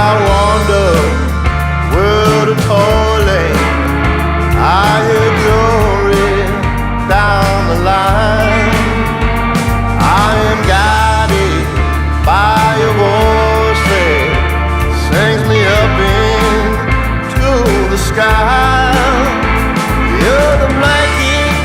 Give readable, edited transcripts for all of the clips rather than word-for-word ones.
I wander world of toiling, I hear glory down the line. I am guided by your voice that sings me up into the sky. You're the blanket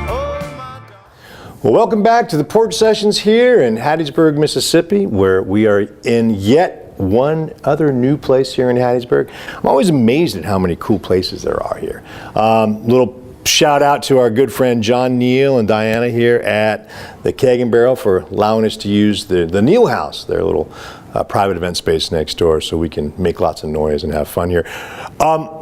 over my door. Well, welcome back to the Porch Sessions here in Hattiesburg, Mississippi, where we are in yet one other new place here in Hattiesburg. I'm always amazed at how many cool places there are here. Little shout out to our good friend John Neal and Diana here at the Keg and Barrel for allowing us to use the Neal House, their little private event space next door, so we can make lots of noise and have fun here.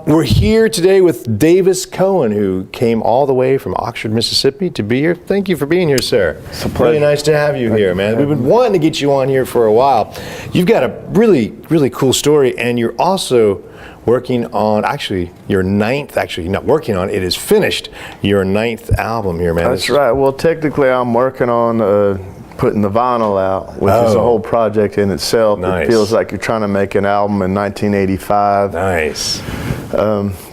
We're here today with Davis Coen, who came all the way from Oxford, Mississippi to be here. Thank you for being here, sir. It's a pleasure. Really nice to have you here, man. We've been wanting to get you on here for a while. You've got a really, really cool story, and you're also working on, actually, your ninth, actually not working on, it is finished, your ninth album here, man. That's right. Well, technically I'm working on putting the vinyl out, which is a whole project in itself. Nice. It feels like you're trying to make an album in 1985. Nice.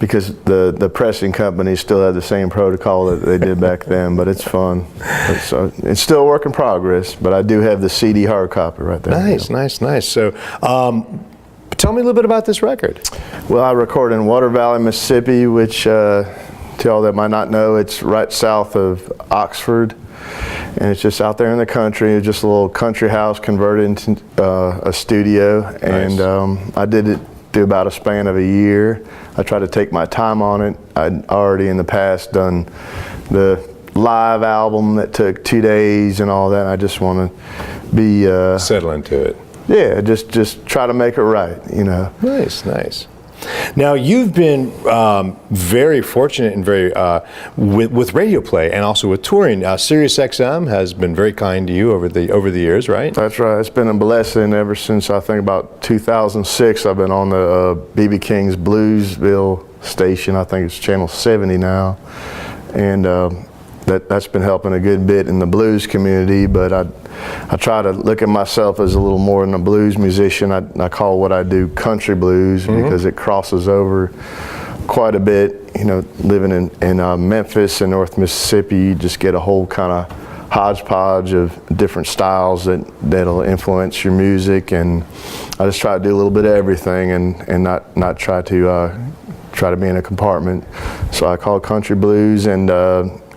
Because the pressing companies still have the same protocol that they did back then, but it's fun. It's still a work in progress, but I do have the CD hard copy right there. Nice, nice, nice. So, tell me a little bit about this record. Well, I recorded in Water Valley, Mississippi, which, to all that might not know, it's right south of Oxford. And it's just out there in the country, just a little country house converted into a studio. Nice. And I did it through about a span of a year. I tried to take my time on it. I'd already in the past done the live album that took 2 days and all that. I just want to be settle into it. Yeah, just try to make it right, you know. Nice, nice. Now you've been very fortunate and very with radio play and also with touring. Sirius XM has been very kind to you over the years, right? That's right. It's been a blessing ever since I think about 2006. I've been on the B.B. King's Bluesville station. I think it's channel 70 now, and that's been helping a good bit in the blues community. But I try to look at myself as a little more than a blues musician. I call what I do country blues because it crosses over quite a bit. You know, living in Memphis and North Mississippi, you just get a whole kind of hodgepodge of different styles that'll influence your music. And I just try to do a little bit of everything and not try to be in a compartment. So I call it country blues, and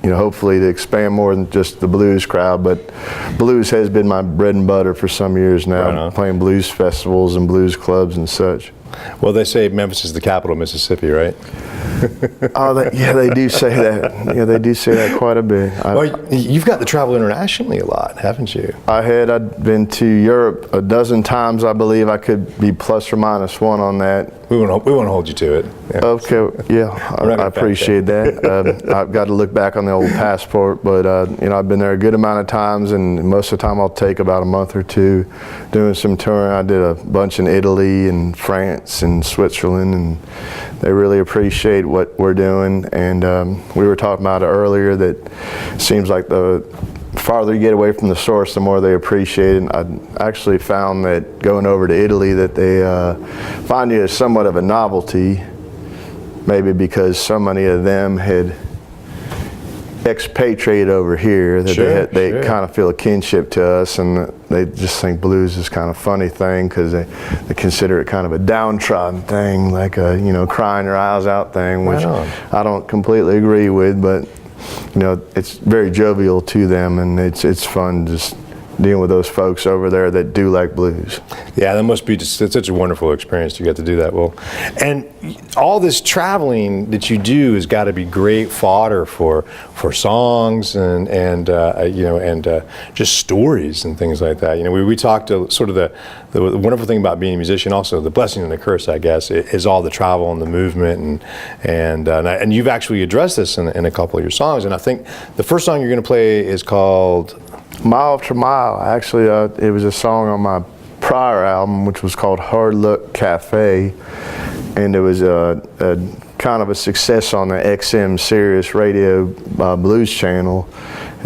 you know, hopefully to expand more than just the blues crowd, but blues has been my bread and butter for some years now, right, playing blues festivals and blues clubs and such. Well, they say Memphis is the capital of Mississippi, right? Yeah, they do say that. Yeah, they do say that quite a bit. Well, you've got to travel internationally a lot, haven't you? I'd been to Europe a dozen times, I believe. I could be plus or minus one on that. We won't hold you to it. Yeah. Okay, yeah, I appreciate that. I've got to look back on the old passport, but you know, I've been there a good amount of times, and most of the time I'll take about a month or two doing some touring. I did a bunch in Italy and France and Switzerland, and they really appreciate what we're doing. And we were talking about it earlier, that it seems like the farther you get away from the source, the more they appreciate it. I actually found that going over to Italy, that they find you as somewhat of a novelty, maybe because so many of them had expatriated over here that they kind of feel a kinship to us, and they just think blues is kind of a funny thing because they consider it kind of a downtrodden thing, like a, you know, crying your eyes out thing, which I don't completely agree with, but you know, it's very jovial to them, and it's fun just dealing with those folks over there that do like blues. Yeah, that must be just, it's such a wonderful experience to get to do that. Well, and all this traveling that you do has got to be great fodder for songs and you know, and just stories and things like that. You know, we talked to sort of the wonderful thing about being a musician, also the blessing and the curse, I guess, is all the travel and the movement, and you've actually addressed this in a couple of your songs. And I think the first song you're going to play is called Mile After Mile. Actually, it was a song on my prior album, which was called Hard Luck Cafe, and it was a kind of a success on the XM Sirius radio blues channel.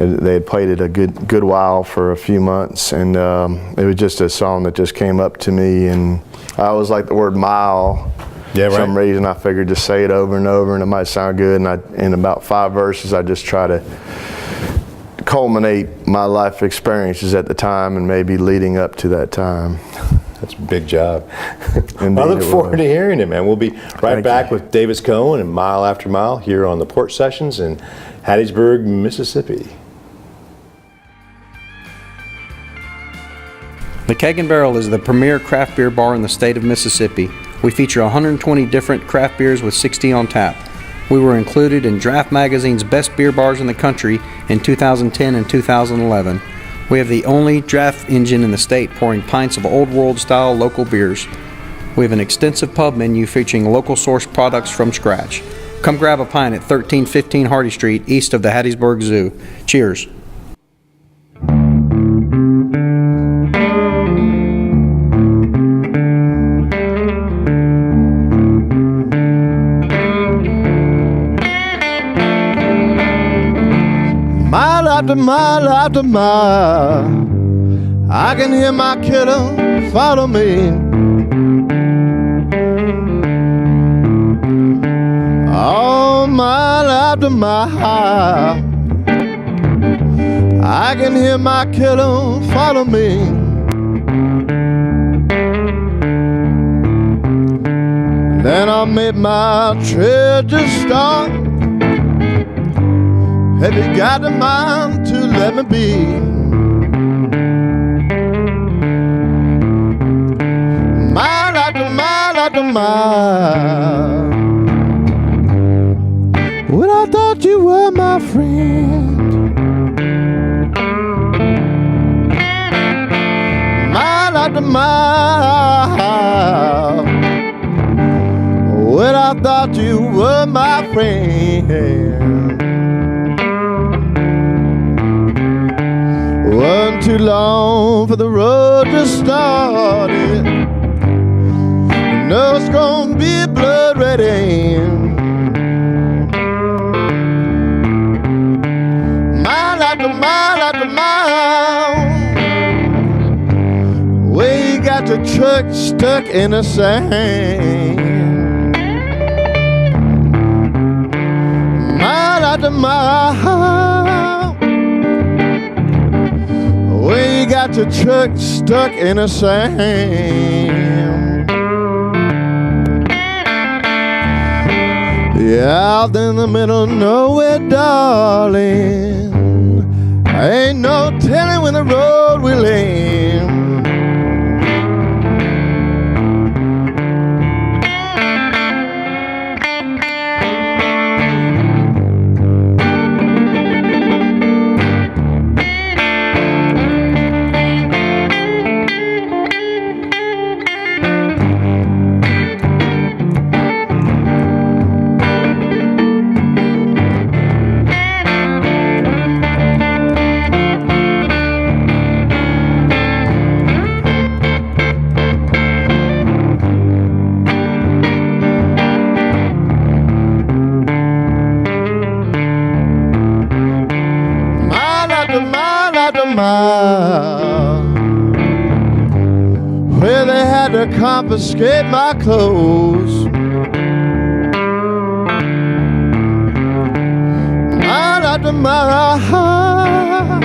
They had played it a good while for a few months, and it was just a song that just came up to me, and I always like the word Mayall. Yeah, right. For some reason, I figured just say it over and over, and it might sound good. And in about 5 verses, I just try to culminate my life experiences at the time and maybe leading up to that time. That's a big job. Indeed, I look it forward was. to hearing it, man. We'll be right Thank back you. with Davis Coen and Mile After Mile here on the Porch Sessions in Hattiesburg, Mississippi. The Keg and Barrel is the premier craft beer bar in the state of Mississippi. We feature 120 different craft beers with 60 on tap. We were included in Draft Magazine's Best Beer Bars in the Country in 2010 and 2011. We have the only draft engine in the state pouring pints of old world style local beers. We have an extensive pub menu featuring local source products from scratch. Come grab a pint at 1315 Hardy Street, east of the Hattiesburg Zoo. Cheers. Mile after mile after mile, I can hear my killer follow me. Oh, mile after mile, I can hear my killer follow me. Then I made my trail just start. Have you got a mind to let me be? Mile after mile after mile, when I thought you were my friend. Mile after mile, when I thought you were my friend. Wasn't too long for the road to start it. Know it's gonna be blood red end. Mile after mile after mile, we got the truck stuck in the sand. Mile after mile, we got the truck stuck in the sand. Yeah, out in the middle of nowhere, darling, ain't no telling when the road will end. Where they had to confiscate my clothes. Mile after mile,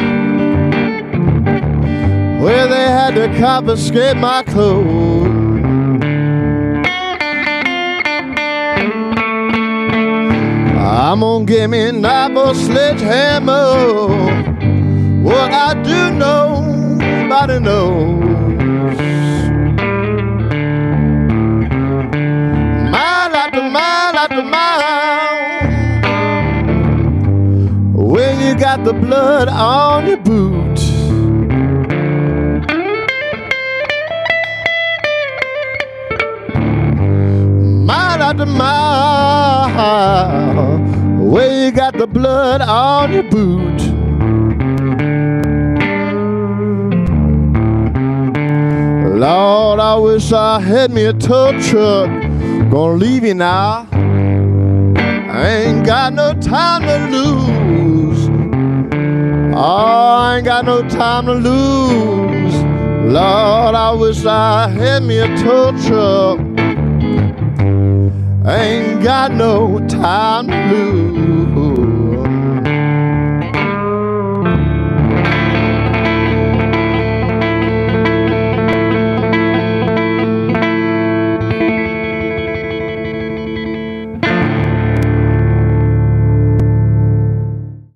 where they had to confiscate my clothes. I'm gonna give me a knife or sledgehammer. What I do know, nobody knows. Mile after mile after mile, when you got the blood on your boot. Mile after mile, when you got the blood on your boot. Lord, I wish I had me a tow truck. Gonna leave you now. I ain't got no time to lose. I ain't got no time to lose. Lord, I wish I had me a tow truck. Ain't got no time to lose.